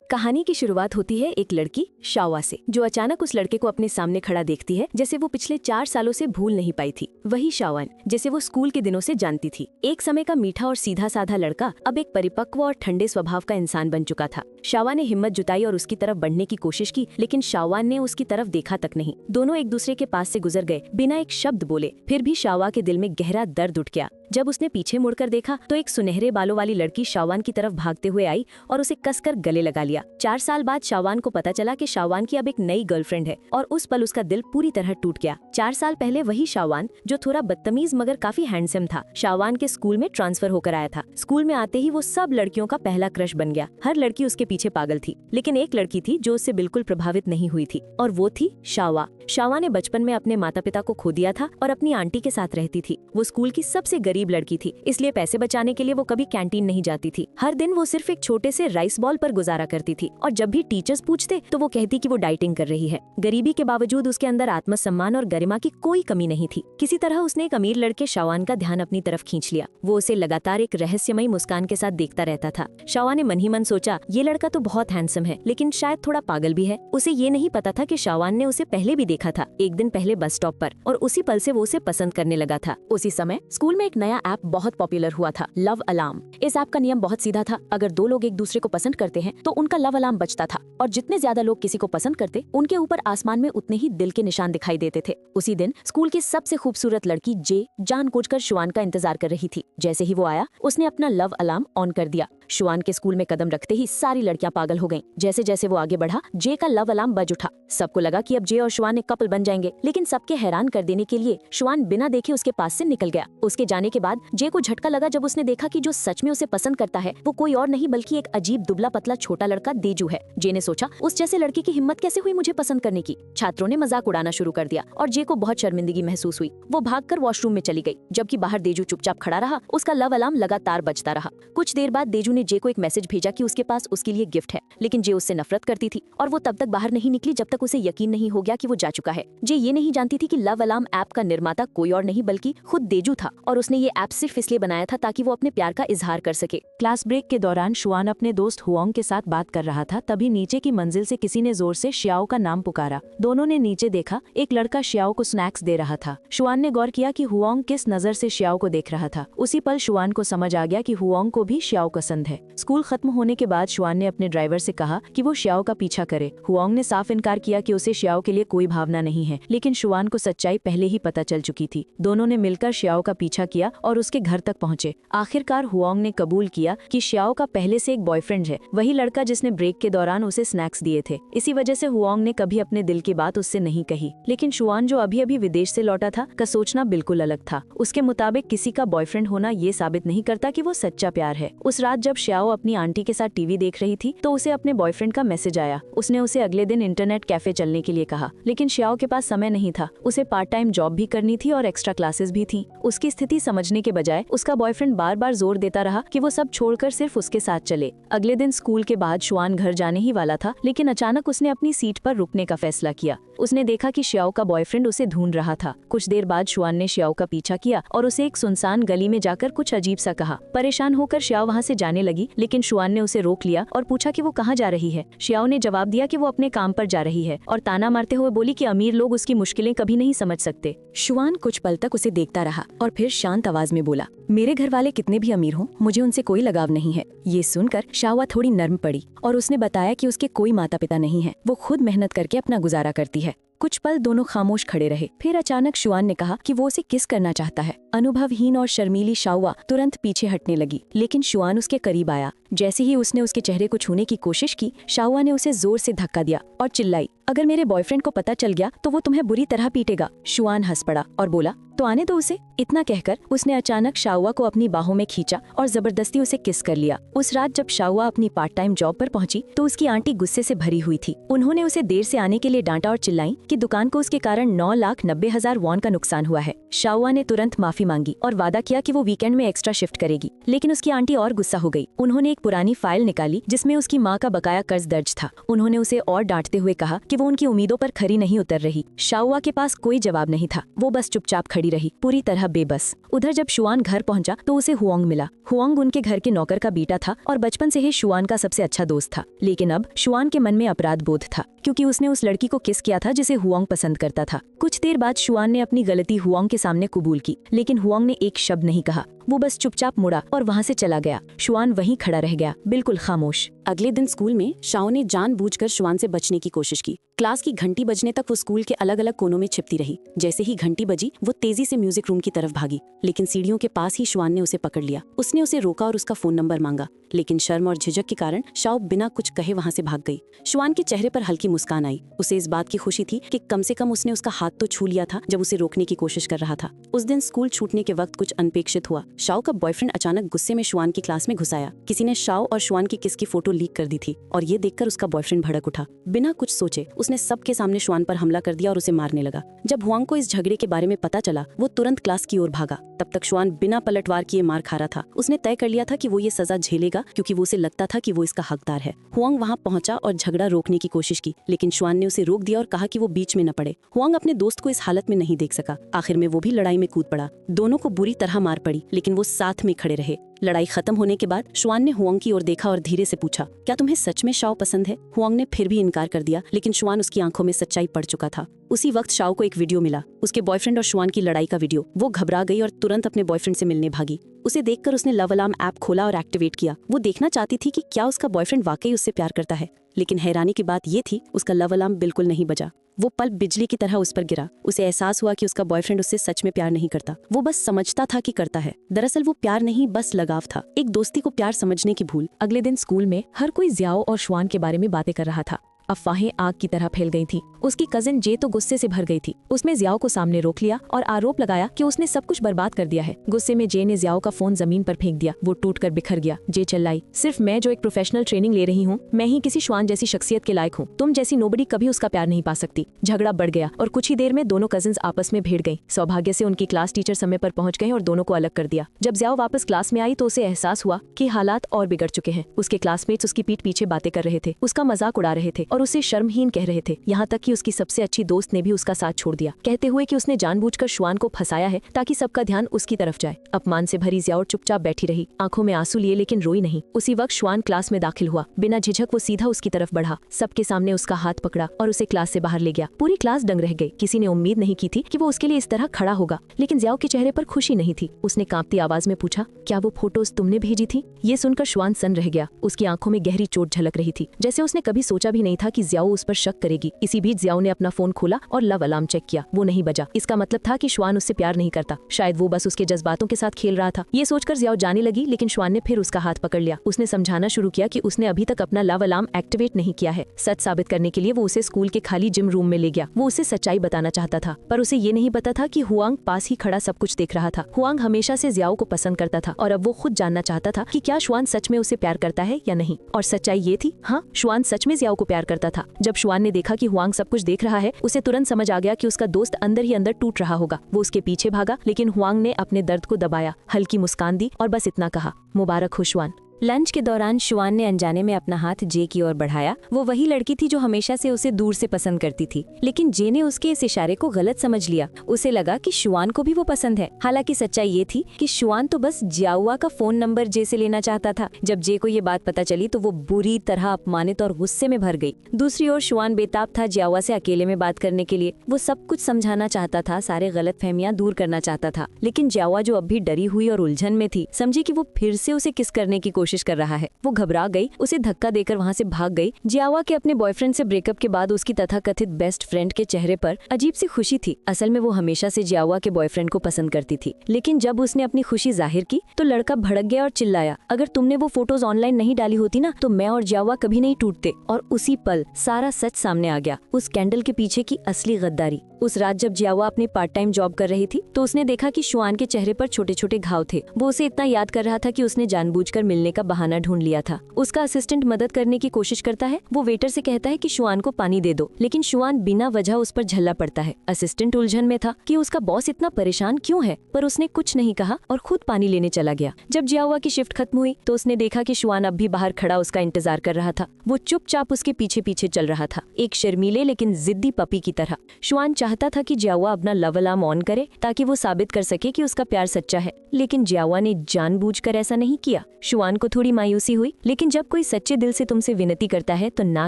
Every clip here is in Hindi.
कहानी की शुरुआत होती है एक लड़की शावा से, जो अचानक उस लड़के को अपने सामने खड़ा देखती है जैसे वो पिछले 4 सालों से भूल नहीं पाई थी। वही शावान जिसे वो स्कूल के दिनों से जानती थी। एक समय का मीठा और सीधा साधा लड़का अब एक परिपक्व और ठंडे स्वभाव का इंसान बन चुका था। शावा ने हिम्मत जुटाई और उसकी तरफ बढ़ने की कोशिश की, लेकिन शावान ने उसकी तरफ देखा तक नहीं। दोनों एक दूसरे के पास से गुजर गए बिना एक शब्द बोले। फिर भी शावा के दिल में गहरा दर्द उठ गया। जब उसने पीछे मुड़कर देखा तो एक सुनहरे बालों वाली लड़की शावान की तरफ भागते हुए आई और उसे कसकर गले लगा लिया। 4 साल बाद शावान को पता चला कि शावान की अब एक नई गर्लफ्रेंड है और उस पल उसका दिल पूरी तरह टूट गया। 4 साल पहले वही शावान, जो थोड़ा बदतमीज मगर काफी हैंडसम था, शावान के स्कूल में ट्रांसफर होकर आया था। स्कूल में आते ही वो सब लड़कियों का पहला क्रश बन गया। हर लड़की उसके पीछे पागल थी, लेकिन एक लड़की थी जो उससे बिल्कुल प्रभावित नहीं हुई थी, और वो थी शावा। शावा ने बचपन में अपने माता पिता को खो दिया था और अपनी आंटी के साथ रहती थी। वो स्कूल की सबसे गरीब लड़की थी, इसलिए पैसे बचाने के लिए वो कभी कैंटीन नहीं जाती थी। हर दिन वो सिर्फ एक छोटे से राइस बॉल पर गुजारा करती थी, और जब भी टीचर्स पूछते तो वो कहती कि वो डाइटिंग कर रही है। गरीबी के बावजूद उसके अंदर आत्मसम्मान और गरिमा की कोई कमी नहीं थी। किसी तरह उसने एक अमीर लड़के शावान का ध्यान अपनी तरफ खींच लिया। वो उसे लगातार एक रहस्यमयी मुस्कान के साथ देखता रहता था। शावा ने मन ही मन सोचा, ये लड़का तो बहुत हैंडसम है, लेकिन शायद थोड़ा पागल भी है। उसे ये नहीं पता था कि शावान ने उसे पहले भी देखा था, एक दिन पहले बस स्टॉप पर, और उसी पल से वो उसे पसंद करने लगा था। उसी समय स्कूल में एक नया ऐप बहुत पॉपुलर हुआ था, लव अलार्म। इस ऐप का नियम बहुत सीधा था, अगर 2 लोग एक दूसरे को पसंद करते हैं तो उनका लव अलार्म बजता था, और जितने ज्यादा लोग किसी को पसंद करते उनके ऊपर आसमान में उतने ही दिल के निशान दिखाई देते थे। उसी दिन स्कूल की सबसे खूबसूरत लड़की जे जानबूझकर शुआन का इंतजार कर रही थी। जैसे ही वो आया, उसने अपना लव अलार्म ऑन कर दिया। शुआन के स्कूल में कदम रखते ही सारी लड़कियां पागल हो गईं। जैसे जैसे वो आगे बढ़ा, जे का लव अलार्म बज उठा। सबको लगा कि अब जे और शुआन एक कपल बन जाएंगे, लेकिन सबके हैरान कर देने के लिए शुआन बिना देखे उसके पास से निकल गया। उसके जाने के बाद जे को झटका लगा जब उसने देखा कि जो सच में उसे पसंद करता है वो कोई और नहीं बल्कि एक अजीब दुबला पतला छोटा लड़का देजू है। जे ने सोचा, उस जैसे लड़की की हिम्मत कैसे हुई मुझे पसंद करने की। छात्रों ने मजाक उड़ाना शुरू कर दिया और जे को बहुत शर्मिंदगी महसूस हुई। वो भागकर वॉशरूम में चली गई, जबकि बाहर देजू चुपचाप खड़ा रहा। उसका लव अलार्म लगातार बजता रहा। कुछ देर बाद देजू ने जे को एक मैसेज भेजा कि उसके पास उसके लिए गिफ्ट है, लेकिन जे उससे नफरत करती थी और वो तब तक बाहर नहीं निकली जब तक उसे यकीन नहीं हो गया कि वो जा चुका है। जे ये नहीं जानती थी कि लव अलार्म ऐप का निर्माता कोई और नहीं बल्कि खुद देजू था, और उसने ये ऐप सिर्फ इसलिए बनाया था ताकि वो अपने प्यार का इजहार कर सके। क्लास ब्रेक के दौरान शुआन अपने दोस्त हुआंग के साथ बात कर रहा था, तभी नीचे की मंजिल से किसी ने जोर से श्याओ का नाम पुकारा। दोनों ने नीचे देखा, एक लड़का श्याओ को स्नैक्स दे रहा था। शुआन ने गौर किया कि हुआंग किस नजर से श्याओ को देख रहा था। उसी पल शुआन को समझ आ गया कि हुआंग को भी श्याओ पसंद है। स्कूल खत्म होने के बाद शुआन ने अपने ड्राइवर से कहा कि वो श्याओ का पीछा करे। हुआंग ने साफ इनकार किया कि उसे श्याओ के लिए कोई भावना नहीं है, लेकिन शुआन को सच्चाई पहले ही पता चल चुकी थी। दोनों ने मिलकर श्याओ का पीछा किया और उसके घर तक पहुंचे। आखिरकार हुआंग ने कबूल किया कि श्याओ का पहले से एक बॉयफ्रेंड है, वही लड़का जिसने ब्रेक के दौरान उसे स्नैक्स दिए थे। इसी वजह से हुआंग ने कभी अपने दिल की बात उससे नहीं कही। लेकिन शुआन, जो अभी अभी विदेश से लौटा था, का सोचना बिल्कुल अलग था। उसके मुताबिक किसी का बॉयफ्रेंड होना ये साबित नहीं करता कि वो सच्चा प्यार है। उस रात जब श्याओ अपनी आंटी के साथ टीवी देख रही थी तो उसे अपने बॉयफ्रेंड का मैसेज आया। उसने उसे अगले दिन इंटरनेट कैफे चलने के लिए कहा, लेकिन श्याओ के पास समय नहीं था। उसे पार्ट टाइम जॉब भी करनी थी और एक्स्ट्रा क्लासेस भी थी। उसकी स्थिति समझने के बजाय उसका बॉयफ्रेंड बार बार जोर देता रहा कि वो सब छोड़कर सिर्फ उसके साथ चले। अगले दिन स्कूल के बाद शुआन घर जाने ही वाला था, लेकिन अचानक उसने अपनी सीट पर रुकने का फैसला किया। उसने देखा कि श्याओ का बॉयफ्रेंड उसे ढूंढ रहा था। कुछ देर बाद शुआन ने श्याओ का पीछा किया और उसे एक सुनसान गली में जाकर कुछ अजीब सा कहा। परेशान होकर श्याओ वहाँ से जाने लगी, लेकिन शुआन ने उसे रोक लिया और पूछा कि वो कहाँ जा रही है। श्याओ ने जवाब दिया कि वो अपने काम पर जा रही है, और ताना मारते हुए बोली कि अमीर लोग उसकी मुश्किलें कभी नहीं समझ सकते। शुआन कुछ पल तक उसे देखता रहा और फिर शांत आवाज में बोला, मेरे घर वाले कितने भी अमीर हों, मुझे उनसे कोई लगाव नहीं है। ये सुनकर शावा थोड़ी नर्म पड़ी और उसने बताया कि उसके कोई माता पिता नहीं है, वो खुद मेहनत करके अपना गुजारा करती है। कुछ पल दोनों खामोश खड़े रहे। फिर अचानक शुआन ने कहा कि वो उसे किस करना चाहता है। अनुभवहीन और शर्मीली शावा तुरंत पीछे हटने लगी, लेकिन शुआन उसके करीब आया। जैसे ही उसने उसके चेहरे को छूने की कोशिश की, शावा ने उसे जोर से धक्का दिया और चिल्लाई, अगर मेरे बॉयफ्रेंड को पता चल गया तो वो तुम्हें बुरी तरह पीटेगा। शुआन हंस पड़ा और बोला, तो आने दो उसे। इतना कहकर उसने अचानक शावा को अपनी बाहों में खींचा और जबरदस्ती उसे किस कर लिया। उस रात जब शावा अपनी पार्ट टाइम जॉब पर पहुंची तो उसकी आंटी गुस्से से भरी हुई थी। उन्होंने उसे देर से आने के लिए डांटा और चिल्लाई कि दुकान को उसके कारण 9,90,000 वॉन का नुकसान हुआ है। शावा ने तुरंत माफी मांगी और वादा किया कि वो वीकेंड में एक्स्ट्रा शिफ्ट करेगी, लेकिन उसकी आंटी और गुस्सा हो गई। उन्होंने एक पुरानी फाइल निकाली जिसमें उसकी माँ का बकाया कर्ज दर्ज था। उन्होंने उसे और डांटते हुए कहा कि वो उनकी उम्मीदों पर खरी नहीं उतर रही। शावा के पास कोई जवाब नहीं था, वो बस चुपचाप खड़ी खड़ी रही, पूरी तरह बेबस। उधर जब शुआन घर पहुंचा तो उसे हुआंग मिला। हुआंग उनके घर के नौकर का बेटा था और बचपन से ही शुआन का सबसे अच्छा दोस्त था। लेकिन अब शुआन के मन में अपराध बोध था, क्योंकि उसने उस लड़की को किस किया था जिसे हुआंग पसंद करता था। कुछ देर बाद शुआन ने अपनी गलती हुआंग के सामने कबूल की, लेकिन हुआंग ने एक शब्द नहीं कहा। वो बस चुपचाप मुड़ा और वहाँ से चला गया। शुआन वहीं खड़ा रह गया, बिल्कुल खामोश। अगले दिन स्कूल में शाओ ने जानबूझकर शुआन से बचने की कोशिश की। क्लास की घंटी बजने तक वो स्कूल के अलग अलग कोनों में छिपती रही। जैसे ही घंटी बजी वो तेजी से म्यूजिक रूम की तरफ भागी, लेकिन सीढ़ियों के पास ही शुआन ने उसे पकड़ लिया। उसने उसे रोका और उसका फोन नंबर मांगा, लेकिन शर्म और झिझक के कारण शाओ बिना कुछ कहे वहाँ से भाग गई। शुआन के चेहरे पर हल्की मुस्कान आई। उसे इस बात की खुशी थी कि कम से कम उसने उसका हाथ तो छू लिया था जब उसे रोकने की कोशिश कर रहा था। उस दिन स्कूल छूटने के वक्त कुछ अनपेक्षित हुआ। शाओ का बॉयफ्रेंड अचानक गुस्से में शुआन की क्लास में घुस आया। किसी ने शाओ और शुआन की किस की फोटो लीक कर दी थी और ये देखकर उसका बॉयफ्रेंड भड़क उठा। बिना कुछ सोचे उसने सबके सामने शुआन पर हमला कर दिया और उसे मारने लगा। जब हुआंग को इस झगड़े के बारे में पता चला, वो तुरंत क्लास की ओर भागा। तब तक शुआन बिना पलटवार किए मार खा रहा था। उसने तय कर लिया था कि वो ये सजा झेलेगा, क्योंकि वो उसे लगता था कि वो इसका हकदार है। हुआंग वहाँ पहुंचा और झगड़ा रोकने की कोशिश की, लेकिन शुआन ने उसे रोक दिया और कहा कि वो बीच में न पड़े। हुआंग अपने दोस्त को इस हालत में नहीं देख सका। आखिर में वो भी लड़ाई में कूद पड़ा। दोनों को बुरी तरह मार पड़ी, लेकिन वो साथ में खड़े रहे। लड़ाई खत्म होने के बाद शुआन ने हुआंग की ओर देखा और धीरे से पूछा, क्या तुम्हें सच में शाओ पसंद है? हुआंग ने फिर भी इनकार कर दिया, लेकिन शुआन उसकी आंखों में सच्चाई पड़ चुका था। उसी वक्त शाओ को एक वीडियो मिला, उसके बॉयफ्रेंड और शुआन की लड़ाई का वीडियो। वो घबरा गई और तुरंत अपने बॉयफ्रेंड से मिलने भागी। उसे देखकर उसने लव अलार्म ऐप खोला और एक्टिवेट किया। वो देखना चाहती थी कि क्या उसका बॉयफ्रेंड वाकई उससे प्यार करता है, लेकिन हैरानी की बात ये थी, उसका लव अलार्म बिल्कुल नहीं बजा। वो पल बिजली की तरह उस पर गिरा। उसे एहसास हुआ कि उसका बॉयफ्रेंड उससे सच में प्यार नहीं करता, वो बस समझता था कि करता है। दरअसल वो प्यार नहीं, बस लगाव था, एक दोस्ती को प्यार समझने की भूल। अगले दिन स्कूल में हर कोई जियाओ और शुआन के बारे में बातें कर रहा था। अफवाहें आग की तरह फैल गई थी। उसकी कजिन जे तो गुस्से से भर गई थी। उसने जियाओ को सामने रोक लिया और आरोप लगाया कि उसने सब कुछ बर्बाद कर दिया है। गुस्से में जे ने जियाओ का फोन जमीन पर फेंक दिया। वो टूटकर बिखर गया। जे चिल्लाई, सिर्फ मैं जो एक प्रोफेशनल ट्रेनिंग ले रही हूँ, मैं ही किसी शुआन जैसी शख्सियत के लायक हूँ। तुम जैसी नोबडी कभी उसका प्यार नहीं पा सकती। झगड़ा बढ़ गया और कुछ ही देर में दोनों कजिन्स आपस में भिड़ गई। सौभाग्य से उनकी क्लास टीचर समय पर पहुंच गए और दोनों को अलग कर दिया। जब जियाओ वापस क्लास में आई तो उसे एहसास हुआ कि हालात और बिगड़ चुके हैं। उसके क्लासमेट्स उसकी पीठ पीछे बातें कर रहे थे, उसका मजाक उड़ा रहे थे और उसे शर्महीन कह रहे थे। यहाँ तक कि उसकी सबसे अच्छी दोस्त ने भी उसका साथ छोड़ दिया, कहते हुए कि उसने जानबूझकर शुआन को फंसाया है ताकि सबका ध्यान उसकी तरफ जाए। अपमान से भरी जियाओ चुपचाप बैठी रही, आंखों में आंसू लिए लेकिन रोई नहीं। उसी वक्त शुआन क्लास में दाखिल हुआ। बिना झिझक वो सीधा उसकी तरफ बढ़ा, सबके सामने उसका हाथ पकड़ा और उसे क्लास से बाहर ले गया। पूरी क्लास दंग रह गई। किसी ने उम्मीद नहीं की थी कि वो उसके लिए इस तरह खड़ा होगा, लेकिन जियाओ के चेहरे पर खुशी नहीं थी। उसने कांपती आवाज में पूछा, क्या वो फोटोज तुमने भेजी थी? ये सुनकर शुआन सन रह गया। उसकी आंखों में गहरी चोट झलक रही थी, जैसे उसने कभी सोचा भी नहीं था कि जियाओ उस पर शक करेगी। इसी बीच जियाओ ने अपना फोन खोला और लव अलार्म चेक किया। वो नहीं बजा। इसका मतलब था कि शुआन उससे प्यार नहीं करता। शायद वो बस उसके जज्बातों के साथ खेल रहा था। ये सोचकर जियाओ जाने लगी, लेकिन शुआन ने फिर उसका हाथ पकड़ लिया। उसने समझाना शुरू किया कि उसने अभी तक अपना लव अलार्म एक्टिवेट नहीं किया है। सच साबित करने के लिए वो उसे स्कूल के खाली जिम रूम में ले गया। वो उसे सच्चाई बताना चाहता था, पर उसे ये नहीं पता था कि हुआंग पास ही खड़ा सब कुछ देख रहा था। हुआंग हमेशा से जियाओ को पसंद करता था और अब वो खुद जानना चाहता था कि क्या शुआन सच में उसे प्यार करता है या नहीं। और सच्चाई ये थी, हाँ, शुआन सच में जियाओ को प्यार करता था। जब शुआन ने देखा कि हुआंग सब कुछ देख रहा है, उसे तुरंत समझ आ गया कि उसका दोस्त अंदर ही अंदर टूट रहा होगा। वो उसके पीछे भागा, लेकिन हुआंग ने अपने दर्द को दबाया, हल्की मुस्कान दी और बस इतना कहा, मुबारक हो शुआन। लंच के दौरान शुआन ने अनजाने में अपना हाथ जे की ओर बढ़ाया। वो वही लड़की थी जो हमेशा से उसे दूर से पसंद करती थी, लेकिन जे ने उसके इस इशारे को गलत समझ लिया। उसे लगा कि शुआन को भी वो पसंद है। हालांकि सच्चाई ये थी कि शुआन तो बस जियाओ का फोन नंबर जे से लेना चाहता था। जब जे को ये बात पता चली तो वो बुरी तरह अपमानित और गुस्से में भर गई। दूसरी ओर शुआन बेताब था जियाओ से अकेले में बात करने के लिए। वो सब कुछ समझाना चाहता था, सारे गलतफहमियां दूर करना चाहता था, लेकिन जियाओ जो अब भी डरी हुई और उलझन में थी, समझी कि वो फिर से उसे किस करने की कोशिश कर रहा है। वो घबरा गई, उसे धक्का देकर वहाँ से भाग गई। जियाओ के अपने बॉयफ्रेंड से ब्रेकअप के बाद उसकी तथाकथित बेस्ट फ्रेंड के चेहरे पर अजीब सी खुशी थी। असल में वो हमेशा से जियाओ के बॉयफ्रेंड को पसंद करती थी, लेकिन जब उसने अपनी खुशी जाहिर की तो लड़का भड़क गया और चिल्लाया, अगर तुमने वो फोटोज ऑनलाइन नहीं डाली होती ना तो मैं और जियाओ कभी नहीं टूटते। और उसी पल सारा सच सामने आ गया, उस कैंडल के पीछे की असली गद्दारी। उस रात जब जियाओ अपनी पार्ट टाइम जॉब कर रही थी तो उसने देखा कि शुआन के चेहरे पर छोटे छोटे घाव थे। वो उसे इतना याद कर रहा था कि उसने जानबूझकर मिलने का बहाना ढूंढ लिया था। उसका असिस्टेंट मदद करने की कोशिश करता है। वो वेटर से कहता है कि शुआन को पानी दे दो, लेकिन शुआन बिना वजह उस पर झल्ला पड़ता है। असिस्टेंट उलझन में था कि उसका बॉस इतना परेशान क्यों है, पर उसने कुछ नहीं कहा और खुद पानी लेने चला गया। जब जियाहुआ की शिफ्ट खत्म हुई तो उसने देखा कि शुआन अब भी बाहर खड़ा उसका इंतजार कर रहा था। वो चुपचाप उसके पीछे पीछे चल रहा था, एक शर्मीले लेकिन जिद्दी पपी की तरह। शुआन चाहता था कि जियाहुआ अपना लव अलार्म ऑन करे ताकि वो साबित कर सके कि उसका प्यार सच्चा है, लेकिन जियाहुआ ने जानबूझकर ऐसा नहीं किया। शुआन को थोड़ी मायूसी हुई, लेकिन जब कोई सच्चे दिल से तुमसे विनती करता है तो ना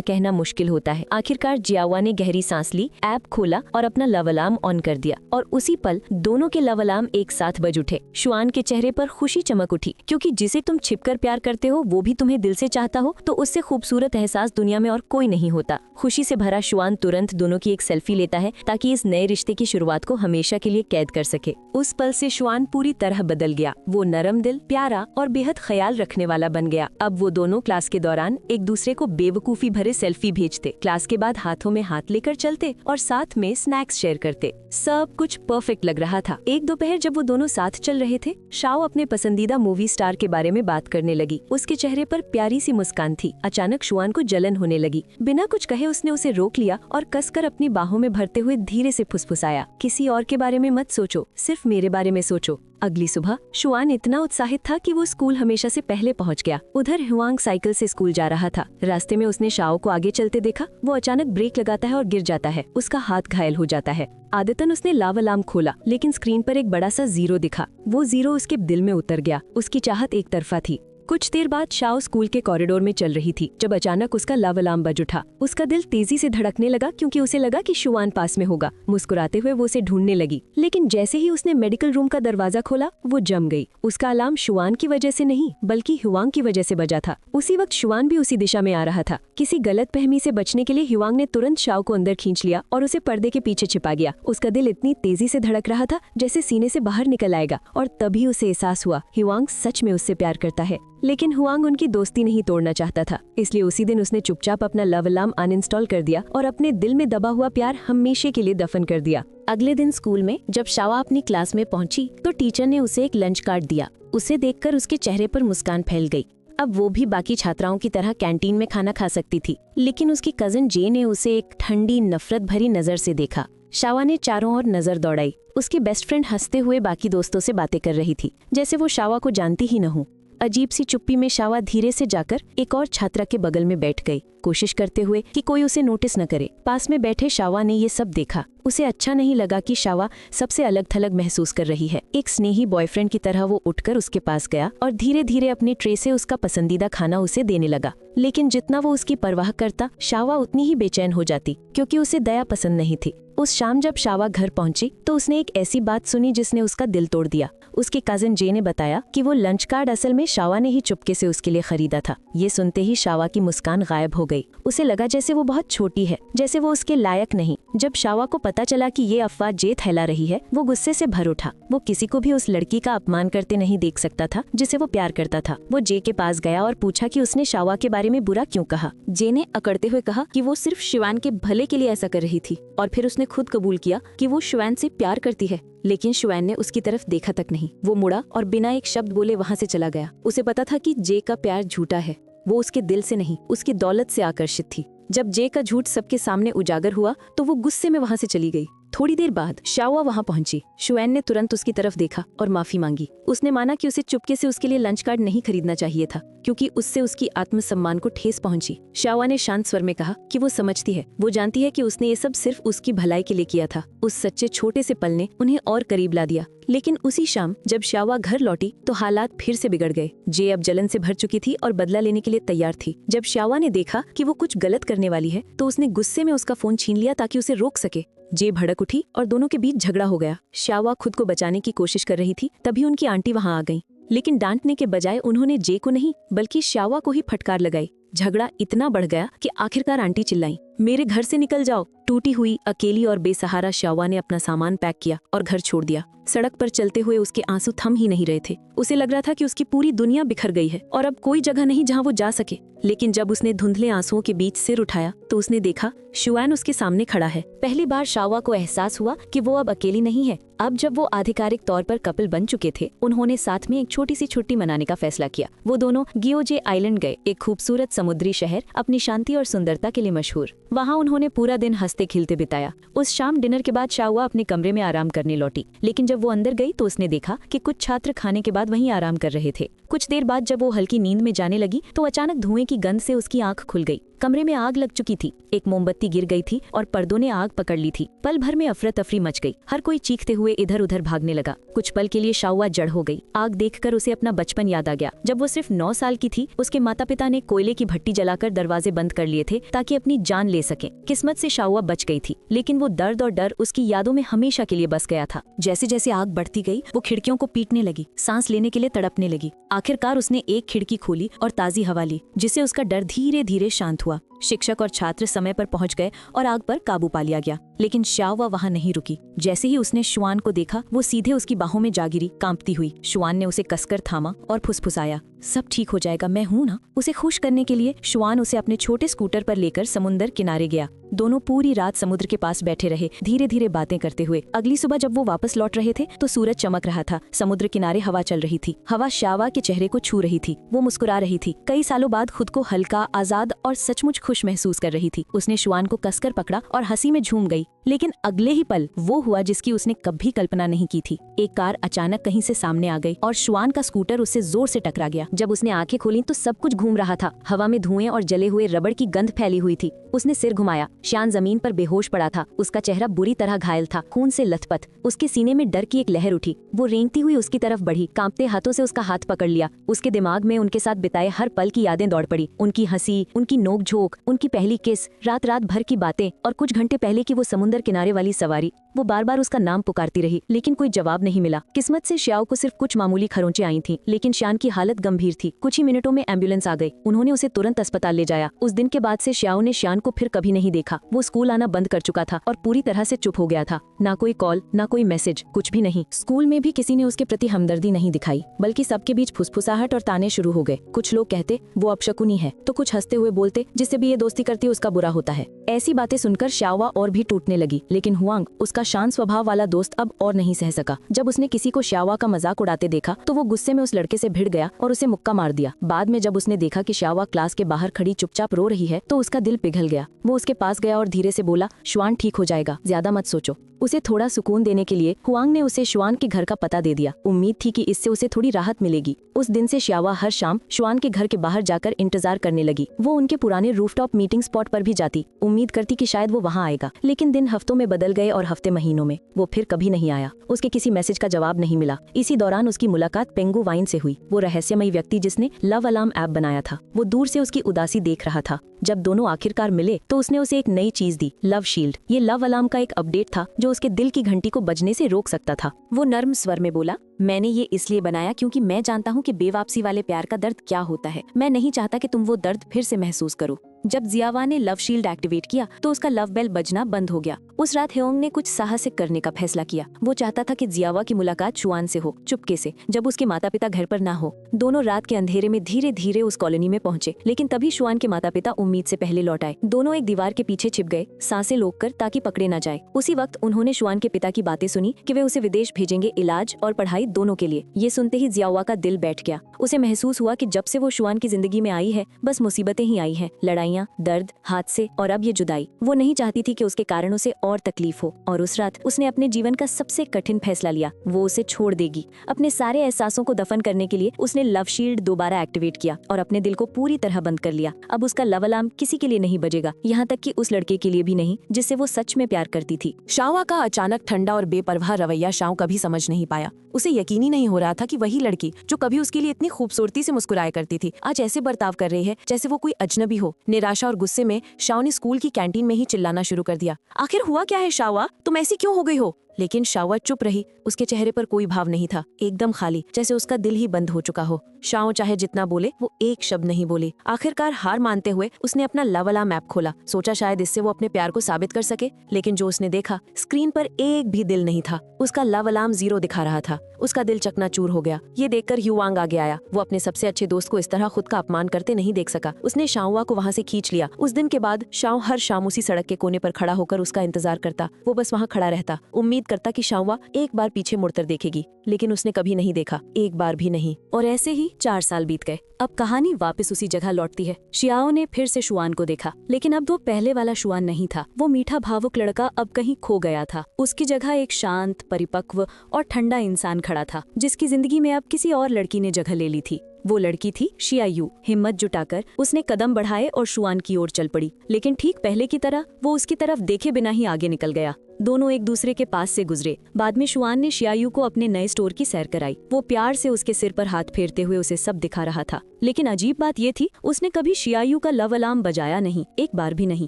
कहना मुश्किल होता है। आखिरकार जियाहुआ ने गहरी सांस ली, ऐप खोला और अपना लव अलार्म ऑन कर दिया, और उसी पल दोनों के लव अलार्म एक साथ बज उठे। शुआन के चेहरे पर खुशी चमक उठी, क्योंकि जिसे तुम छिपकर प्यार करते हो वो भी तुम्हें दिल से चाहता हो तो उससे खूबसूरत एहसास दुनिया में और कोई नहीं होता। खुशी से भरा शुआन तुरंत दोनों की एक सेल्फी लेता है ताकि इस नए रिश्ते की शुरुआत को हमेशा के लिए कैद कर सके। उस पल से शुआन पूरी तरह बदल गया। वो नरम दिल, प्यारा और बेहद ख्याल रखने वाला बन गया। अब वो दोनों क्लास के दौरान एक दूसरे को बेवकूफी भरे सेल्फी भेजते, क्लास के बाद हाथों में हाथ लेकर चलते और साथ में स्नैक्स शेयर करते। सब कुछ परफेक्ट लग रहा था। एक दोपहर जब वो दोनों साथ चल रहे थे, शाओ अपने पसंदीदा मूवी स्टार के बारे में बात करने लगी। उसके चेहरे पर प्यारी सी मुस्कान थी। अचानक शुआन को जलन होने लगी। बिना कुछ कहे उसने उसे रोक लिया और कसकर अपनी बाहों में भरते हुए धीरे से फुसफुसाया, किसी और के बारे में मत सोचो, सिर्फ मेरे बारे में सोचो। अगली सुबह शुआन इतना उत्साहित था कि वो स्कूल हमेशा से पहले पहुंच गया। उधर हुआंग साइकिल से स्कूल जा रहा था। रास्ते में उसने शाओ को आगे चलते देखा। वो अचानक ब्रेक लगाता है और गिर जाता है। उसका हाथ घायल हो जाता है। आदतन उसने लव अलार्म खोला, लेकिन स्क्रीन पर एक बड़ा सा 0 दिखा। वो 0 उसके दिल में उतर गया। उसकी चाहत एक तरफा थी। कुछ देर बाद शाओ स्कूल के कॉरिडोर में चल रही थी जब अचानक उसका लव अलार्म बज उठा। उसका दिल तेजी से धड़कने लगा, क्योंकि उसे लगा कि शुआन पास में होगा। मुस्कुराते हुए वो उसे ढूंढने लगी, लेकिन जैसे ही उसने मेडिकल रूम का दरवाजा खोला वो जम गई। उसका अलार्म शुआन की वजह से नहीं बल्कि हुआंग की वजह से बजा था। उसी वक्त शुआन भी उसी दिशा में आ रहा था। किसी गलतफहमी से बचने के लिए हुआंग ने तुरंत शाओ को अंदर खींच लिया और उसे पर्दे के पीछे छिपा गया। उसका दिल इतनी तेजी से धड़क रहा था जैसे सीने से बाहर निकल आएगा, और तभी उसे एहसास हुआ हुआंग सच में उससे प्यार करता है। लेकिन हुआंग उनकी दोस्ती नहीं तोड़ना चाहता था, इसलिए उसी दिन उसने चुपचाप अपना लव अलार्म अनइंस्टॉल कर दिया और अपने दिल में दबा हुआ प्यार हमेशा के लिए दफन कर दिया। अगले दिन स्कूल में जब शावा अपनी क्लास में पहुंची तो टीचर ने उसे एक लंच कार्ड दिया। उसे देखकर उसके चेहरे पर मुस्कान फैल गई। अब वो भी बाकी छात्राओं की तरह कैंटीन में खाना खा सकती थी, लेकिन उसकी कजिन जे ने उसे एक ठंडी नफरत भरी नजर से देखा। शावा ने चारों ओर नजर दौड़ाई। उसकी बेस्ट फ्रेंड हंसते हुए बाकी दोस्तों से बातें कर रही थी, जैसे वो शावा को जानती ही न हो। अजीब सी चुप्पी में शावा धीरे से जाकर एक और छात्रा के बगल में बैठ गई, कोशिश करते हुए कि कोई उसे नोटिस न करे। पास में बैठे शावा ने ये सब देखा। उसे अच्छा नहीं लगा कि शावा सबसे अलग थलग महसूस कर रही है। एक स्नेही बॉयफ्रेंड की तरह वो उठकर उसके पास गया और धीरे धीरे अपने ट्रे से उसका पसंदीदा खाना उसे देने लगा। लेकिन जितना वो उसकी परवाह करता, शावा उतनी ही बेचैन हो जाती, क्योंकि उसे दया पसंद नहीं थी। उस शाम जब शावा घर पहुंची तो उसने एक ऐसी बात सुनी जिसने उसका दिल तोड़ दिया। उसकी कजिन जे ने बताया कि वो लंच कार्ड असल में शावा ने ही चुपके से उसके लिए खरीदा था। ये सुनते ही शावा की मुस्कान गायब हो गई। उसे लगा जैसे वो बहुत छोटी है, जैसे वो उसके लायक नहीं। जब शावा को पता चला कि ये अफवाह जे फैला रही है, वो गुस्से से भर उठा। वो किसी को भी उस लड़की का अपमान करते नहीं देख सकता था जिसे वो प्यार करता था। वो जे के पास गया और पूछा कि उसने शावा के बारे में बुरा क्यों कहा। जे ने अकड़ते हुए कहा कि वो सिर्फ शिवान के भले के लिए ऐसा कर रही थी, और फिर उसने खुद कबूल किया कि वो शिवान से प्यार करती है। लेकिन शिवान ने उसकी तरफ देखा तक नहीं। वो मुड़ा और बिना एक शब्द बोले वहाँ से चला गया। उसे पता था कि जे का प्यार झूठा है। वो उसके दिल से नहीं, उसकी दौलत से आकर्षित थी। जब जे का झूठ सबके सामने उजागर हुआ तो वो गुस्से में वहाँ से चली गई। थोड़ी देर बाद शावा वहाँ पहुंची। शुआन ने तुरंत उसकी तरफ देखा और माफी मांगी। उसने माना कि उसे चुपके से उसके लिए लंच कार्ड नहीं खरीदना चाहिए था, क्योंकि उससे उसकी आत्मसम्मान को ठेस पहुंची। शावा ने शांत स्वर में कहा कि वो समझती है, वो जानती है कि उसने ये सब सिर्फ उसकी भलाई के लिए किया था। उस सच्चे छोटे से पल ने उन्हें और करीब ला दिया। लेकिन उसी शाम जब शावा घर लौटी तो हालात फिर से बिगड़ गए। जे अब जलन से भर चुकी थी और बदला लेने के लिए तैयार थी। जब शावा ने देखा कि वो कुछ गलत करने वाली है तो उसने गुस्से में उसका फोन छीन लिया ताकि उसे रोक सके। जे भड़क उठी और दोनों के बीच झगड़ा हो गया। शावा खुद को बचाने की कोशिश कर रही थी, तभी उनकी आंटी वहां आ गई। लेकिन डांटने के बजाय उन्होंने जे को नहीं बल्कि शावा को ही फटकार लगाई। झगड़ा इतना बढ़ गया कि आखिरकार आंटी चिल्लाई, मेरे घर से निकल जाओ। टूटी हुई, अकेली और बेसहारा शावा ने अपना सामान पैक किया और घर छोड़ दिया। सड़क पर चलते हुए उसके आंसू थम ही नहीं रहे थे। उसे लग रहा था कि उसकी पूरी दुनिया बिखर गई है और अब कोई जगह नहीं जहां वो जा सके। लेकिन जब उसने धुंधले आंसुओं के बीच सिर उठाया तो उसने देखा शुआन उसके सामने खड़ा है। पहली बार शावा को एहसास हुआ कि वो अब अकेली नहीं है। अब जब वो आधिकारिक तौर पर कपल बन चुके थे, उन्होंने साथ में एक छोटी सी छुट्टी मनाने का फैसला किया। वो दोनों गियोजे आइलैंड गए, एक खूबसूरत समुद्री शहर, अपनी शांति और सुंदरता के लिए मशहूर। वहाँ उन्होंने पूरा दिन हंसते खिलते बिताया। उस शाम डिनर के बाद शावा अपने कमरे में आराम करने लौटी, लेकिन जब वो अंदर गई तो उसने देखा कि कुछ छात्र खाने के बाद वहीं आराम कर रहे थे। कुछ देर बाद जब वो हल्की नींद में जाने लगी तो अचानक धुएं की गंध से उसकी आंख खुल गई। कमरे में आग लग चुकी थी। एक मोमबत्ती गिर गई थी और पर्दों ने आग पकड़ ली थी। पल भर में अफरा तफरी मच गई। हर कोई चीखते हुए इधर उधर भागने लगा। कुछ पल के लिए शावा जड़ हो गई। आग देखकर उसे अपना बचपन याद आ गया। जब वो सिर्फ 9 साल की थी, उसके माता पिता ने कोयले की भट्टी जलाकर दरवाजे बंद कर लिए थे ताकि अपनी जान ले सकें। किस्मत से शावा बच गई थी, लेकिन वो दर्द और डर उसकी यादों में हमेशा के लिए बस गया था। जैसे जैसे आग बढ़ती गई, वो खिड़कियों को पीटने लगी, सांस लेने के लिए तड़पने लगी। आखिरकार उसने एक खिड़की खोली और ताजी हवा ली, जिससे उसका डर धीरे धीरे शांत हुआ। शिक्षक और छात्र समय पर पहुंच गए और आग पर काबू पा लिया गया, लेकिन शावा वहां नहीं रुकी। जैसे ही उसने शुआन को देखा, वो सीधे उसकी बाहों में जा गिरी, कांपती हुई। शुआन ने उसे कसकर थामा और फुसफुसाया, सब ठीक हो जाएगा, मैं हूं ना। उसे खुश करने के लिए शुआन उसे अपने छोटे स्कूटर पर लेकर समुद्र किनारे गया। दोनों पूरी रात समुद्र के पास बैठे रहे, धीरे धीरे बातें करते हुए। अगली सुबह जब वो वापस लौट रहे थे तो सूरज चमक रहा था। समुद्र किनारे हवा चल रही थी। हवा शावा के चेहरे को छू रही थी। वो मुस्कुरा रही थी। कई सालों बाद खुद को हल्का, आजाद और सचमुच खुश महसूस कर रही थी। उसने शुआन को कसकर पकड़ा और हंसी में झूम गई। लेकिन अगले ही पल वो हुआ जिसकी उसने कभी कल्पना नहीं की थी। एक कार अचानक कहीं से सामने आ गई और शुआन का स्कूटर उससे जोर से टकरा गया। जब उसने आंखें खोली तो सब कुछ घूम रहा था। हवा में धुएं और जले हुए रबड़ की गंध फैली हुई थी। उसने सिर घुमाया। शान जमीन पर बेहोश पड़ा था। उसका चेहरा बुरी तरह घायल था, खून से लथपथ। उसके सीने में डर की एक लहर उठी। वो रेंगती हुई उसकी तरफ बढ़ी, कांपते हाथों से उसका हाथ पकड़ लिया। उसके दिमाग में उनके साथ बिताए हर पल की यादें दौड़ पड़ी। उनकी हंसी, उनकी नोक-झोंक, उनकी पहली किस, रात रात भर की बातें और कुछ घंटे पहले की वो समुद्र किनारे वाली सवारी। वो बार बार उसका नाम पुकारती रही, लेकिन कोई जवाब नहीं मिला। किस्मत से श्याओ को सिर्फ कुछ मामूली खरोंचें आई थीं, लेकिन शान की हालत गंभीर थी। कुछ ही मिनटों में एम्बुलेंस आ गई। उन्होंने उसे तुरंत अस्पताल ले जाया। उस दिन के बाद से श्याओ ने शान को फिर कभी नहीं देखा। वो स्कूल आना बंद कर चुका था और पूरी तरह से चुप हो गया था। ना कोई कॉल, ना कोई मैसेज, कुछ भी नहीं। स्कूल में भी किसी ने उसके प्रति हमदर्दी नहीं दिखाई, बल्कि सबके बीच फुसफुसाहट और ताने शुरू हो गए। कुछ लोग कहते वो अपशकुनी है, तो कुछ हंसते हुए बोलते जिससे भी ये दोस्ती करती है उसका बुरा होता है। ऐसी बातें सुनकर शावा और भी टूटने लगी, लेकिन हुआंग, उसका शांत स्वभाव वाला दोस्त, अब और नहीं सह सका। जब उसने किसी को शावा का मजाक उड़ाते देखा तो वो गुस्से में उस लड़के से भिड़ गया और उसे मुक्का मार दिया। बाद में जब उसने देखा कि शावा क्लास के बाहर खड़ी चुपचाप रो रही है तो उसका दिल पिघल गया। वो उसके पास गया और धीरे से बोला, शुआन ठीक हो जाएगा, ज्यादा मत सोचो। उसे थोड़ा सुकून देने के लिए हुआंग ने उसे शुआन के घर का पता दे दिया। उम्मीद थी कि इससे उसे थोड़ी राहत मिलेगी। उस दिन से शावा हर शाम शुआन के घर के बाहर जाकर इंतजार करने लगी। वो उनके पुराने रूफटॉप मीटिंग स्पॉट पर भी जाती, उम्मीद करती कि शायद वो वहाँ आएगा। लेकिन दिन हफ्तों में बदल गए और हफ्ते महीनों में। वो फिर कभी नहीं आया। उसके किसी मैसेज का जवाब नहीं मिला। इसी दौरान उसकी मुलाकात पेंगु वाइन से हुई, वो रहस्यमयी व्यक्ति जिसने लव अलार्म ऐप बनाया था। वो दूर से उसकी उदासी देख रहा था। जब दोनों आखिरकार मिले तो उसने उसे एक नई चीज दी, लव शील्ड। ये लव अलार्म का एक अपडेट था जो उसके दिल की घंटी को बजने से रोक सकता था। वो नर्म स्वर में बोला, मैंने ये इसलिए बनाया क्योंकि मैं जानता हूँ कि बेवापसी वाले प्यार का दर्द क्या होता है। मैं नहीं चाहता कि तुम वो दर्द फिर से महसूस करो। जब जियावा ने लव शील्ड एक्टिवेट किया तो उसका लव बेल बजना बंद हो गया। उस रात हेओंग ने कुछ साहसिक करने का फैसला किया। वो चाहता था कि जियावा की मुलाकात शुआन से हो, चुपके से, जब उसके माता पिता घर पर ना हो। दोनों रात के अंधेरे में धीरे धीरे उस कॉलोनी में पहुंचे, लेकिन तभी शुआन के माता पिता उम्मीद से पहले लौट आए। दोनों एक दीवार के पीछे छिप गए, सांसें रोककर ताकि पकड़े न जाए। उसी वक्त उन्होंने शुआन के पिता की बातें सुनी कि वे उसे विदेश भेजेंगे, इलाज और पढ़ाई दोनों के लिए। ये सुनते ही जियावा का दिल बैठ गया। उसे महसूस हुआ कि जब से वो शुआन की जिंदगी में आई है, बस मुसीबतें ही आई हैं, लड़ाइयाँ, दर्द, हादसे और अब ये जुदाई। वो नहीं चाहती थी कि उसके कारणों से और तकलीफ हो। और उस रात उसने अपने जीवन का सबसे कठिन फैसला लिया। वो उसे छोड़ देगी। अपने सारे एहसासों को दफन करने के लिए उसने लव शील्ड दोबारा एक्टिवेट किया और अपने दिल को पूरी तरह बंद कर लिया। अब उसका लव अलार्म किसी के लिए नहीं बजेगा, यहाँ तक कि उस लड़के के लिए भी नहीं जिससे वो सच में प्यार करती थी। शावा का अचानक ठंडा और बेपरवाह रवैया शाओ कभी समझ नहीं पाया। उसे यकीन ही नहीं हो रहा था कि वही लड़की जो कभी उसके लिए इतनी खूबसूरती से मुस्कुराया करती थी, आज ऐसे बर्ताव कर रही है जैसे वो कोई अजनबी हो। निराशा और गुस्से में शाओ ने स्कूल की कैंटीन में ही चिल्लाना शुरू कर दिया, आखिर हुआ क्या है शावा, तुम ऐसी क्यों हो गई हो? लेकिन शाओ चुप रही। उसके चेहरे पर कोई भाव नहीं था, एकदम खाली, जैसे उसका दिल ही बंद हो चुका हो। शाओ चाहे जितना बोले वो एक शब्द नहीं बोली। आखिरकार हार मानते हुए उसने अपना लव अलार्म ऐप खोला, सोचा शायद इससे वो अपने प्यार को साबित कर सके। लेकिन जो उसने देखा, स्क्रीन पर एक भी दिल नहीं था। उसका लव अलार्म 0 दिखा रहा था। उसका दिल चकनाचूर हो गया। ये देखकर ह्युआंग आगे आया। वो अपने सबसे अच्छे दोस्त को इस तरह खुद का अपमान करते नहीं देख सका। उसने शाओ को वहाँ से खींच लिया। उस दिन के बाद शाओ हर शाम उसी सड़क के कोने पर खड़ा होकर उसका इंतजार करता। वो बस वहाँ खड़ा रहता, उम्मीद करता कि शाओ एक बार पीछे मुड़कर देखेगी, लेकिन उसने कभी नहीं देखा, एक बार भी नहीं। और ऐसे ही 4 साल बीत गए। अब कहानी वापस उसी जगह लौटती है। शियाओ ने फिर से शुआन को देखा, लेकिन अब वो पहले वाला शुआन नहीं था। वो मीठा भावुक लड़का अब कहीं खो गया था। उसकी जगह एक शांत, परिपक्व और ठंडा इंसान खड़ा था, जिसकी जिंदगी में अब किसी और लड़की ने जगह ले ली थी। वो लड़की थी शियायू। हिम्मत जुटाकर उसने कदम बढ़ाए और शुआन की ओर चल पड़ी, लेकिन ठीक पहले की तरह वो उसकी तरफ देखे बिना ही आगे निकल गया। दोनों एक दूसरे के पास से गुजरे। बाद में शुआन ने शियायू को अपने नए स्टोर की सैर कराई। वो प्यार से उसके सिर पर हाथ फेरते हुए उसे सब दिखा रहा था। लेकिन अजीब बात ये थी, उसने कभी शियायू का लव अलार्म बजाया नहीं, एक बार भी नहीं।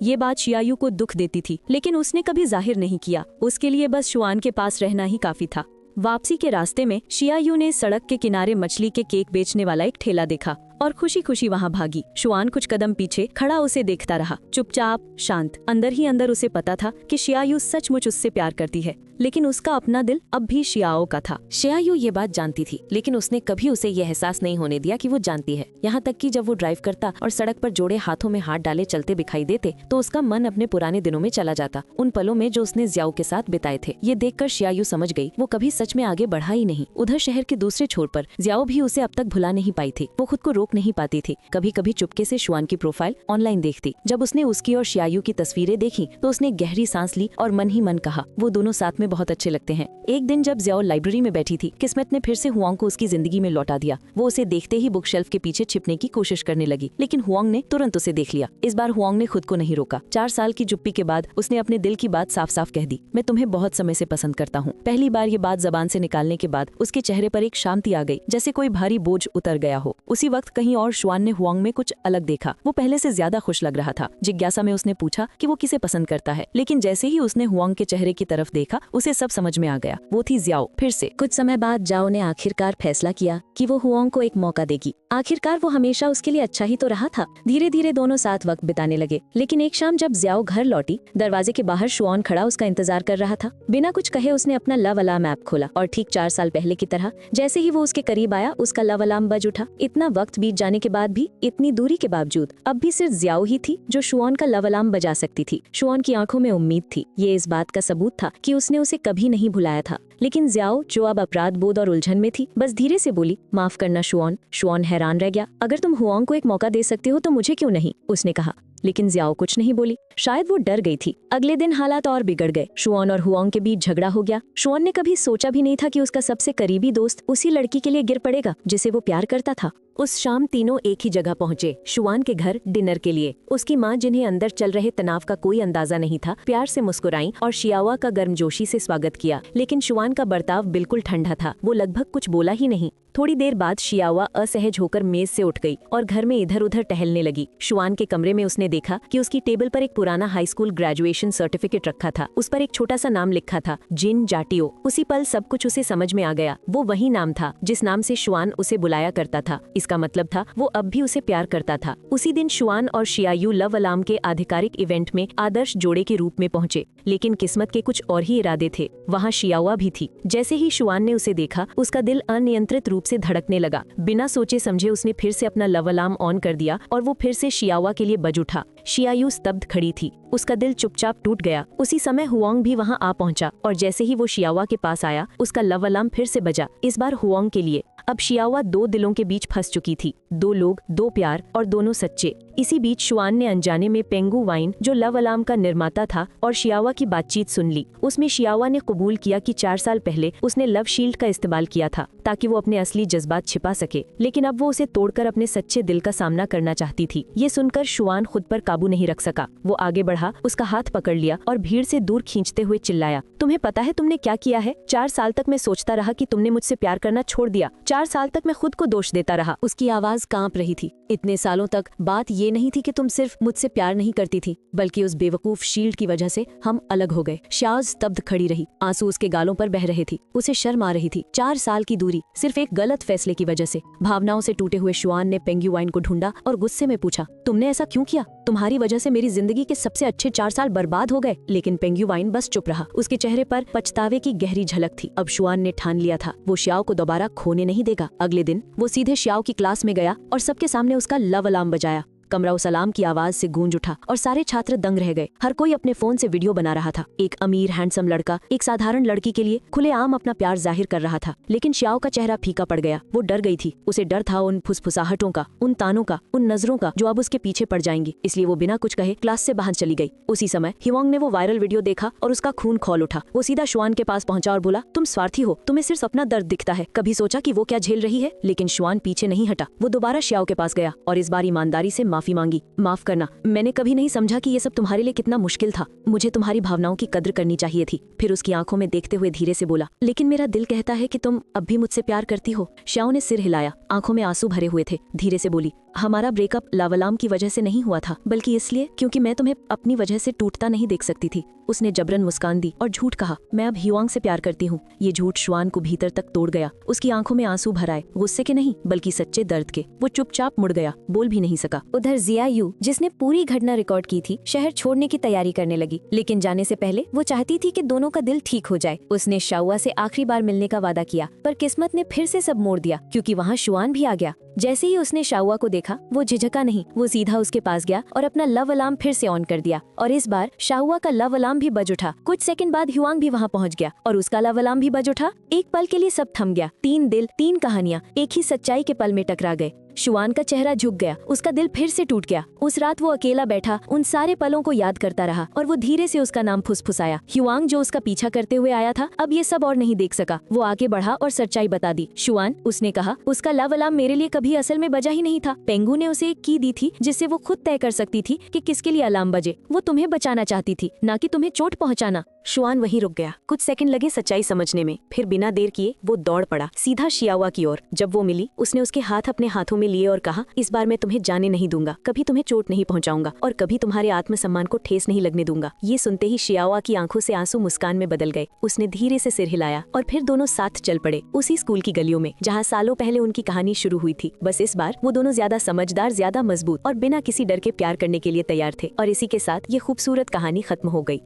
ये बात शियायू को दुख देती थी, लेकिन उसने कभी जाहिर नहीं किया। उसके लिए बस शुआन के पास रहना ही काफी था। वापसी के रास्ते में शियायू ने सड़क के किनारे मछली के केक बेचने वाला एक ठेला देखा और खुशी खुशी वहाँ भागी। शुआन कुछ कदम पीछे खड़ा उसे देखता रहा, चुपचाप, शांत। अंदर ही अंदर उसे पता था कि शियायू सचमुच उससे प्यार करती है, लेकिन उसका अपना दिल अब भी शियाओ का था। शियायू ये बात जानती थी, लेकिन उसने कभी उसे ये एहसास नहीं होने दिया कि वो जानती है। यहाँ तक कि जब वो ड्राइव करता और सड़क पर जोड़े हाथों में हाथ डाले चलते दिखाई देते, तो उसका मन अपने पुराने दिनों में चला जाता, उन पलों में जो उसने जियाओ के साथ बिताए थे। ये देखकर शियायू समझ गई वो कभी सच में आगे बढ़ा ही नहीं। उधर शहर के दूसरे छोर पर जियाओ भी उसे अब तक भुला नहीं पाई थी। वो खुद को रोक नहीं पाती थी। कभी कभी चुपके से शुआन की प्रोफाइल ऑनलाइन देखती। जब उसने उसकी और शियायू की तस्वीरें देखी तो उसने गहरी सांस ली और मन ही मन कहा, वो दोनों साथ में बहुत अच्छे लगते हैं। एक दिन जब जियाओ लाइब्रेरी में बैठी थी, किस्मत ने फिर से हुआंग को उसकी जिंदगी में लौटा दिया। वो उसे देखते ही बुक शेल्फ के पीछे छिपने की कोशिश करने लगी, लेकिन हुआंग ने तुरंत उसे देख लिया। इस बार हुआंग ने खुद को नहीं रोका। 4 साल की चुप्पी के बाद उसने अपने दिल की बात साफ साफ कह दी, मैं तुम्हें बहुत समय से पसंद करता हूँ। पहली बार ये बात जबान से निकालने के बाद उसके चेहरे पर एक शांति आ गई, जैसे कोई भारी बोझ उतर गया हो। उसी वक्त कहीं और शुआन ने हुआंग में कुछ अलग देखा। वो पहले से ज्यादा खुश लग रहा था। जिज्ञासा में उसने पूछा कि वो किसे पसंद करता है, लेकिन जैसे ही उसने हुआंग के चेहरे की तरफ देखा, उसे सब समझ में आ गया। वो थी जियाओ। फिर से कुछ समय बाद जाओ ने आखिरकार फैसला किया कि वो हुआंग को एक मौका देगी। आखिरकार वो हमेशा उसके लिए अच्छा ही तो रहा था। धीरे धीरे दोनों साथ वक्त बिताने लगे। लेकिन एक शाम जब जियाओ घर लौटी, दरवाजे के बाहर शुआन खड़ा उसका इंतजार कर रहा था। बिना कुछ कहे उसने अपना लव अलार्म ऐप खोला और ठीक 4 साल पहले की तरह जैसे ही वो उसके करीब आया, उसका लव अलार्म बज उठा। इतना वक्त बीत जाने के बाद भी, इतनी दूरी के बावजूद, अब भी सिर्फ जियाओ ही थी जो शुआन का लव अलार्म बजा सकती थी। शुआन की आंखों में उम्मीद थी। ये इस बात का सबूत था कि उसने उसे कभी नहीं भुलाया था। लेकिन जियाओ, जो अब अपराध बोध और उलझन में थी, बस धीरे से बोली, माफ करना शुआन। शुआन हैरान रह गया। अगर तुम हुआंग को एक मौका दे सकते हो तो मुझे क्यों नहीं, उसने कहा। लेकिन जियाओ कुछ नहीं बोली। शायद वो डर गई थी। अगले दिन हालात और बिगड़ गए। शुआन और हुआंग के बीच झगड़ा हो गया। शुआन ने कभी सोचा भी नहीं था कि उसका सबसे करीबी दोस्त उसी लड़की के लिए गिर पड़ेगा जिसे वो प्यार करता था। उस शाम तीनों एक ही जगह पहुंचे, शुआन के घर डिनर के लिए। उसकी माँ, जिन्हें अंदर चल रहे तनाव का कोई अंदाजा नहीं था, प्यार से मुस्कुराई और शियावा का गर्मजोशी से स्वागत किया। लेकिन शुआन का बर्ताव बिल्कुल ठंडा था। वो लगभग कुछ बोला ही नहीं। थोड़ी देर बाद शियावा असहज होकर मेज से उठ गई और घर में इधर उधर टहलने लगी। शुआन के कमरे में उसने देखा कि उसकी टेबल पर एक पुराना हाई स्कूल ग्रेजुएशन सर्टिफिकेट रखा था। उस पर एक छोटा सा नाम लिखा था, जिन जाटियो। उसी पल सब कुछ उसे समझ में आ गया। वो वही नाम था जिस नाम से शुआन उसे बुलाया करता था। इसका मतलब था वो अब भी उसे प्यार करता था। उसी दिन शुआन और शियायू लव अलार्म के आधिकारिक इवेंट में आदर्श जोड़े के रूप में पहुंचे। लेकिन किस्मत के कुछ और ही इरादे थे। वहाँ शियावा भी थी। जैसे ही शुआन ने उसे देखा, उसका दिल अनियंत्रित रूप से धड़कने लगा। बिना सोचे समझे उसने फिर से अपना लव अलार्म ऑन कर दिया और वो फिर से शियावा के लिए बज उठा। शियायू स्तब्ध खड़ी थी। उसका दिल चुपचाप टूट गया। उसी समय हुआंग भी वहाँ आ पहुंचा और जैसे ही वो शियावा के पास आया, उसका लव अलार्म फिर से बजा, इस बार हुआंग के लिए। अब शियावा 2 दिलों के बीच फंस चुकी थी। 2 लोग, 2 प्यार और दोनों सच्चे। इसी बीच शुआन ने अनजाने में पेंगू वाइन, जो लव अलार्म का निर्माता था, और शियावा की बातचीत सुन ली। उसमें शियावा ने कबूल किया कि 4 साल पहले उसने लव शील्ड का इस्तेमाल किया था ताकि वो अपने असली जज्बात छिपा सके, लेकिन अब वो उसे तोड़कर अपने सच्चे दिल का सामना करना चाहती थी। ये सुनकर शुआन खुद पर काबू नहीं रख सका। वो आगे बढ़ा, उसका हाथ पकड़ लिया और भीड़ से दूर खींचते हुए चिल्लाया, तुम्हें पता है तुमने क्या किया है? 4 साल तक मैं सोचता रहा कि तुमने मुझसे प्यार करना छोड़ दिया। 4 4 साल तक मैं खुद को दोष देता रहा। उसकी आवाज कांप रही थी। इतने सालों तक बात ये नहीं थी कि तुम सिर्फ मुझसे प्यार नहीं करती थी, बल्कि उस बेवकूफ शील्ड की वजह से हम अलग हो गए। शाओ स्तब्ध खड़ी रही, आंसू उसके गालों पर बह रहे थे। उसे शर्म आ रही थी। 4 साल की दूरी सिर्फ एक गलत फैसले की वजह से। भावनाओं से टूटे हुए शुआन ने पेंगुइन को ढूंढा और गुस्से में पूछा, तुमने ऐसा क्यों किया? तुम्हारी वजह से मेरी जिंदगी के सबसे अच्छे 4 साल बर्बाद हो गए। लेकिन पेंगुइन बस चुप रहा। उसके चेहरे पर पछतावे की गहरी झलक थी। अब शुआन ने ठान लिया था, वो श्याओ को दोबारा खोने नहीं देगा। अगले दिन वो सीधे श्याओ की क्लास में गया और सबके सामने उसका लव अलार्म बजाया। कमरा उस अलार्म की आवाज से गूंज उठा और सारे छात्र दंग रह गए। हर कोई अपने फोन से वीडियो बना रहा था। एक अमीर हैंडसम लड़का एक साधारण लड़की के लिए खुलेआम अपना प्यार जाहिर कर रहा था। लेकिन श्याओ का चेहरा फीका पड़ गया। वो डर गई थी। उसे डर था उन फुसफुसाहटों का, उन तानों का, उन नजरों का जो अब उसके पीछे पड़ जाएंगी। इसलिए वो बिना कुछ कहे क्लास से बाहर चली गई। उसी समय हिवांग ने वो वायरल वीडियो देखा और उसका खून खौल उठा। वो सीधा शुआन के पास पहुंचा और बोला, तुम स्वार्थी हो, तुम्हें सिर्फ अपना दर्द दिखता है। कभी सोचा कि वो क्या झेल रही है? लेकिन शुआन पीछे नहीं हटा। वो दोबारा श्याओ के पास गया और इस बार ईमानदारी से माफी मांगी। माफ करना, मैंने कभी नहीं समझा कि ये सब तुम्हारे लिए कितना मुश्किल था। मुझे तुम्हारी भावनाओं की कद्र करनी चाहिए थी। फिर उसकी आंखों में देखते हुए धीरे से बोला, लेकिन मेरा दिल कहता है कि तुम अब भी मुझसे प्यार करती हो। श्याओ ने सिर हिलाया, आंखों में आंसू भरे हुए थे। धीरे से बोली, हमारा ब्रेकअप लव अलार्म की वजह से नहीं हुआ था, बल्कि इसलिए क्योंकि मैं तुम्हें अपनी वजह से टूटता नहीं देख सकती थी। उसने जबरन मुस्कान दी और झूठ कहा, मैं अब हिवांग से प्यार करती हूँ। ये झूठ शुआन को भीतर तक तोड़ गया। उसकी आंखों में आंसू भर आए, गुस्से के नहीं बल्कि सच्चे दर्द के। वो चुपचाप मुड़ गया, बोल भी नहीं सका। उधर जिया यू, जिसने पूरी घटना रिकॉर्ड की थी, शहर छोड़ने की तैयारी करने लगी। लेकिन जाने से पहले वो चाहती थी कि दोनों का दिल ठीक हो जाए। उसने शाओ से आखिरी बार मिलने का वादा किया, पर किस्मत ने फिर से सब मोड़ दिया, क्योंकि वहाँ शुआन भी आ गया। जैसे ही उसने शाओ को देखा, वो झिझका नहीं, वो सीधा उसके पास गया और अपना लव अलार्म फिर से ऑन कर दिया। और इस बार शाओ का लव अलार्म भी बज उठा। कुछ सेकंड बाद हिवांग भी वहाँ पहुँच गया और उसका लव अलार्म भी बज उठा। एक पल के लिए सब थम गया। 3 दिल, 3 कहानियाँ एक ही सच्चाई के पल में टकरा गए। शुआन का चेहरा झुक गया, उसका दिल फिर से टूट गया। उस रात वो अकेला बैठा उन सारे पलों को याद करता रहा और वो धीरे से उसका नाम फुसफुसाया। हिवांग जो उसका पीछा करते हुए आया था, अब ये सब और नहीं देख सका। वो आगे बढ़ा और सच्चाई बता दी। शुआन, उसने कहा, उसका लव अलार्म मेरे लिए कभी असल में बजा ही नहीं था। पेंगू ने उसे एक की दी थी जिससे वो खुद तय कर सकती थी कि किसके लिए अलार्म बजे। वो तुम्हें बचाना चाहती थी, ना कि तुम्हें चोट पहुँचाना। शुआन वहीं रुक गया। कुछ सेकंड लगे सच्चाई समझने में। फिर बिना देर किए वो दौड़ पड़ा सीधा शियावा की ओर। जब वो मिली, उसने उसके हाथ अपने हाथों में लिए और कहा, इस बार मैं तुम्हें जाने नहीं दूंगा, कभी तुम्हें चोट नहीं पहुंचाऊंगा और कभी तुम्हारे आत्मसम्मान को ठेस नहीं लगने दूंगा। ये सुनते ही शियावा की आंखों से आंसू मुस्कान में बदल गए। उसने धीरे से सिर हिलाया और फिर दोनों साथ चल पड़े, उसी स्कूल की गलियों में जहाँ सालों पहले उनकी कहानी शुरू हुई थी। बस इस बार वो दोनों ज्यादा समझदार, ज्यादा मजबूत और बिना किसी डर के प्यार करने के लिए तैयार थे। और इसी के साथ ये खूबसूरत कहानी खत्म हो गई।